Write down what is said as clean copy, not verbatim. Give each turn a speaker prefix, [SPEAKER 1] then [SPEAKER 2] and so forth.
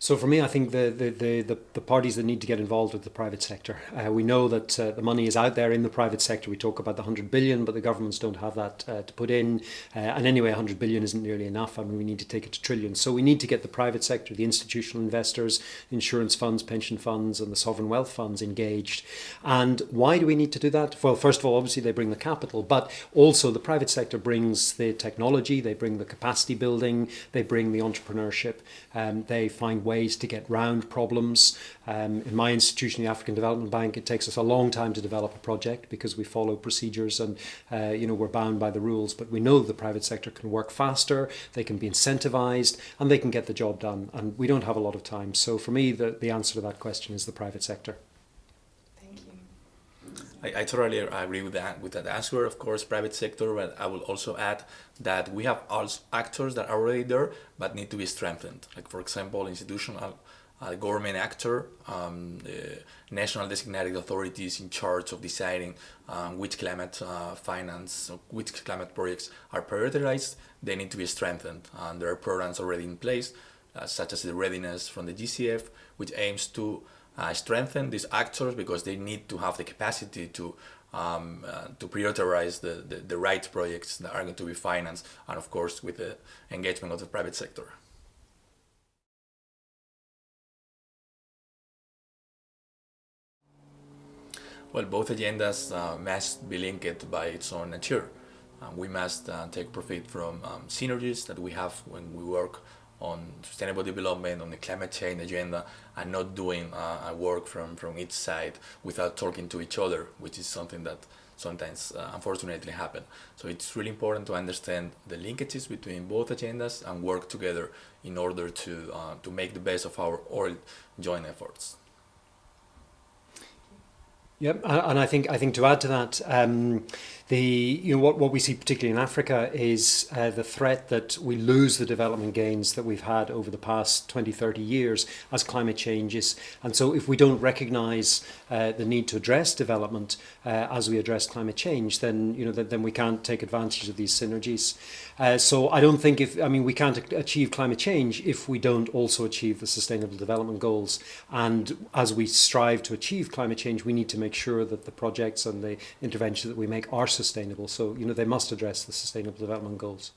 [SPEAKER 1] So for me, I think the parties that need to get involved are the private sector. We know that the money is out there in the private sector. We talk about the 100 billion, but the governments don't have that to put in. And anyway, 100 billion isn't nearly enough. I mean, we need to take it to trillions. So we need to get the private sector, the institutional investors, insurance funds, pension funds, and the sovereign wealth funds engaged. And why do we need to do that? Well, first of all, obviously they bring the capital, but also the private sector brings the technology, they bring the capacity building, they bring the entrepreneurship. They find ways to get round problems. In my institution, the African Development Bank, it takes us a long time to develop a project because we follow procedures and we're bound by the rules. But we know the private sector can work faster, they can be incentivized, and they can get the job done. And we don't have a lot of time. So for me, the answer to that question is the private sector.
[SPEAKER 2] Thank you.
[SPEAKER 3] I totally agree with that answer. Of course, private sector, but I will also add that we have also actors that are already there but need to be strengthened. Like, for example, institutional government actor, national designated authorities in charge of deciding which climate finance, which climate projects are prioritized. They need to be strengthened. There are programs already in place, such as the readiness from the GCF, which aims to strengthen these actors because they need to have the capacity to prioritize the right projects that are going to be financed, and of course with the engagement of the private sector. Well, both agendas must be linked by its own nature. We must take profit from synergies that we have when we work on sustainable development, on the climate change agenda, and not doing work from each side without talking to each other, which is something that sometimes unfortunately happen. So it's really important to understand the linkages between both agendas and work together in order to make the best of our all joint efforts.
[SPEAKER 1] Yep, and I think to add to that, what we see particularly in Africa is the threat that we lose the development gains that we've had over the past 20, 30 years as climate changes. And so if we don't recognise the need to address development as we address climate change, then then we can't take advantage of these synergies. So I don't think we can't achieve climate change if we don't also achieve the Sustainable Development Goals. And as we strive to achieve climate change, we need to make sure that the projects and the interventions that we make are sustainable. So they must address the Sustainable Development Goals.